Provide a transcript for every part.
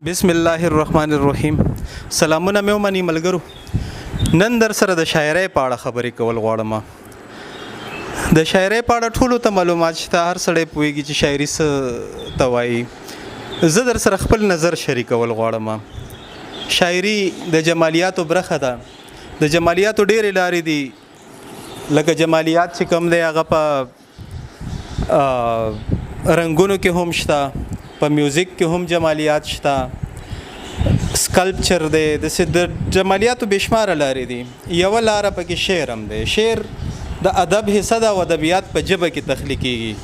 बिस्मिल्लाहिर्रहमानिर्रहीम। सलामونه مې ومني ملګرو. نن در سره د شاعرۍ په اړه خبرې کول غواړم. د شاعرۍ په اړه ټولو ته معلومات شته، هر سړی پوهیږي چې شاعري څه ته وایي. زه در سره خپل نظر شریکول غواړم. شاعري د جمالیاتو برخه ده. د جمالیاتو ډېرې لارې دي، لکه جمالیات چې کوم دی هغه په رنګونو کې هم شته، په میوزیک کې هم جمالیات شته، سکلپچر دی، د جمالیاتو بشماره لارې دي. یوه لاره پکې شعر هم دی. شعر د ادب حصه ده او ادبیات په ژبه کې تخلیقیږي.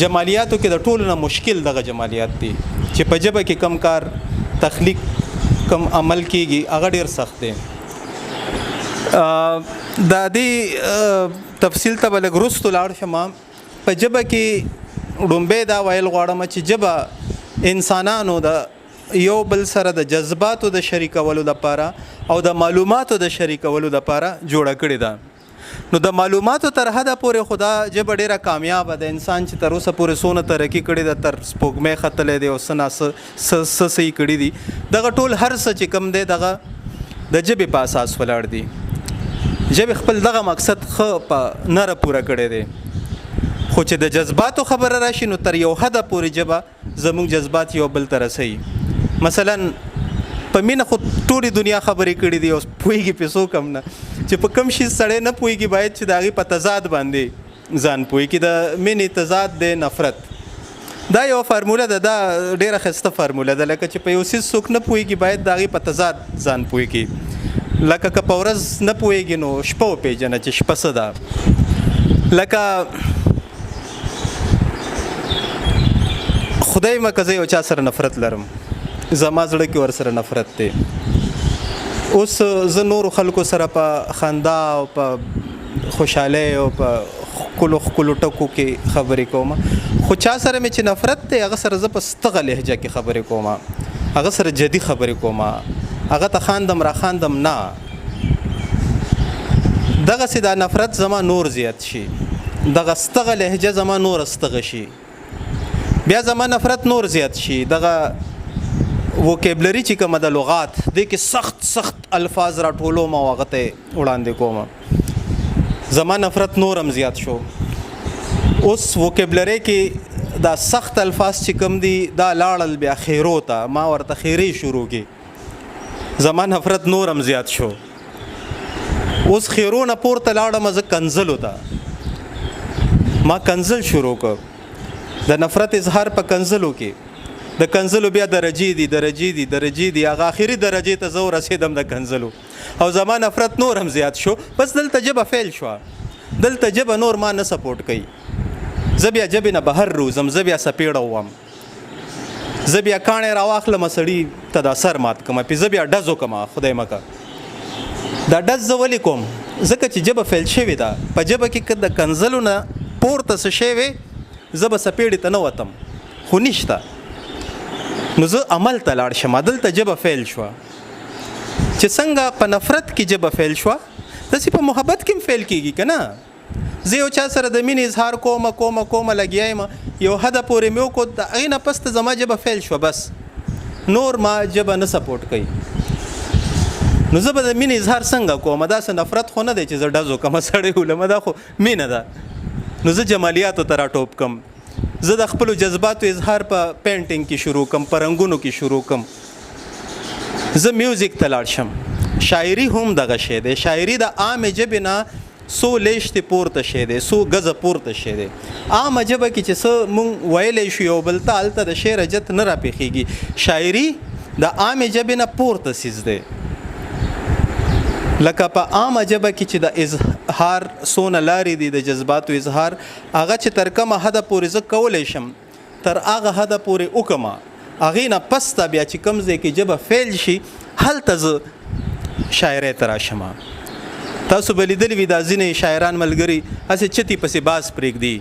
جمالیاتو کې د ټولو نه مشکل دغه جمالیات دي چې په ژبه کې کم کار تخلیق کم عمل کیږي، هغه ډیر سخت دی. د دې تفصیل ته به لږ وروستو لاړ شم. په ژبه کې ډومبی دا ویل غواړم چې ژبه انسانانو د یو بل سره د جذباتو د شریکولو لپاره او د معلوماتو د شریکولو لپاره جوړه کړې ده. نو د معلوماتو تر حده پورې خدا ژبه ډیره کامیابه ده. انسان چې تر اوسه پورې څونه ترقي کړې ده، تر سپوږمۍ ختلی دی او څه صحیح کړي دي، دغه ټول هر څه چې کوم دی دغه د ژبې په اساس ولاړ دي. ژبې خپل دغه مقصد ښه په نره پوره کړی دی. خو چې د جذباتو خبره راشي نو تر یو حده پورې ژبه زموږ جذبات یو بل ته رسوي. مثلا په مینه خو ټولې دنیا خبرې کړي دي او پوهېږي پې څوک هم نه. چې په کوم شي سړی نه پوهېږي باید چې د هغې په تضاد باندې ځان پوهېږي. د مینې تضاد دی نفرت. دا یوه فارموله ده، دا ډېره ښایسته فارموله ده. لکه چې په یو څیز څوک نه پوهېږي باید د هغې په تضاد ځان پوهېږي. لکه که په ورځ نه پوهېږي نو شپه وپېژنه چې شپه څه ده. لکه خدای مکه زه یو چا سره نفرت لرم، زما زړه کې ورسره نفرت دی. اوس زه نورو خلکو سره په خندا او په خوشحالۍ او په ښکلو ټکو کې خبرې کوم، خو چا سره مې چې نفرت دی هغه سره زه په ستغه لهجه کې خبرې کوم، هغه سره جدي خبرې کوم، هغه ته خاندم را خاندم نه. دغسې دا نفرت زما نور زیات شي، دغه ستغه لهجه زما نور ستغه شي، بیا زما نفرت نور زیات شي. دغه وکیبلري چې کومه د لغات دې کې سخت الفاظ راټولوم او هغه ته وړاندې کوم، زما نفرت نور هم زیات شو. اوس وکیبلري کې دا سخت الفاظ چې کوم دي دا لاړل بیا خیرو ته، ما ورته خیرې شروع کی، زما نفرت نور هم زیات شو. اوس خیرو نه پورته لاړم زه کنزلو ته، ما کنزل شروع کړ. د نفرت اظهار په کنزلو کې، د کنزلو بیا درجې دي، هغه آخري درجې ته زه ورسېدم د کنزلو او زما نفرت نور هم زیات شو. بس دلته ژبه فیل شوه، دلته ژبه نور ما نه سپورټ کوي. زه بیا ژبې نه بهر روزم، زه بیا سپېړه وم، زه بیا کاڼی راواخلم سړي ته دا سر مات کړم، پې زه بیا ډز وکړم. خدای مکه دا ډز زه ولې کوم؟ ځکه چې ژبه فیل شوې ده. په ژبه کې که د کنزلو نه پورته څه شی وی زه به سپېړې ته نه وتم، خو نشته. نو زه عمل ته لاړ شم. دلته ژبه فیل شوه. چې څنګه په نفرت کې ژبه فیل شوه داسې په محبت کې هم فیل کېږي که نه. زه یو چا سره د مینې اظهار کومه لګیا یم، یو حده پورې مې وکړو، د هغې نه پس ته زما ژبه فیل شوه، بس نور ما ژبه نه سپورټ کوي. نو زه به د مینې اظهار څنګه کوم؟ داسې نفرت خو نه دی چې زه ډز وکړم سړی ولمه، دا خو مینه ده. نو زه جمالیاتو ته راټوپ کم، زه د خپلو جذباتو اظهار په پینټینګ کې شروع کم، په رنګونو کې شروع کم، زه میوزیک ته لاړ شم. شاعري هم دغه شی دی. شاعري د عامې ژبې نه څو لیشتې پورته شی دی، څو ګزه پورته شی دی. عامه ژبه کې چې څه مونږ ویلی شو یو بل ته، هلته د شعر جت نه راپېښېږي. شاعري د عامې ژبې نه پورته څیز دی. لکه په عامه ژبه کې چې د اظهار څونه لارې دي د جذباتو اظهار، هغه چې تر کومه حده پورې زه کولی شم تر هغه حده پورې وکړم. هغې نه پس ته بیا چې کوم ځای کې ژبه فیل شي هلته زه شاعرۍ ته راشم. تاسو به لیدلي وي دا ځینې شاعران ملګري هسې چتې پسې باز پرېږدي.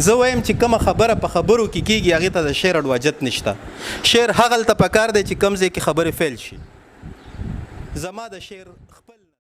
زه وایم چې کومه خبره په خبرو کې کېږي هغې ته د شعر اډواجت نشته. شعر هغلته پکار دی چې کوم ځای کې خبرې فیل شي. زما د شعر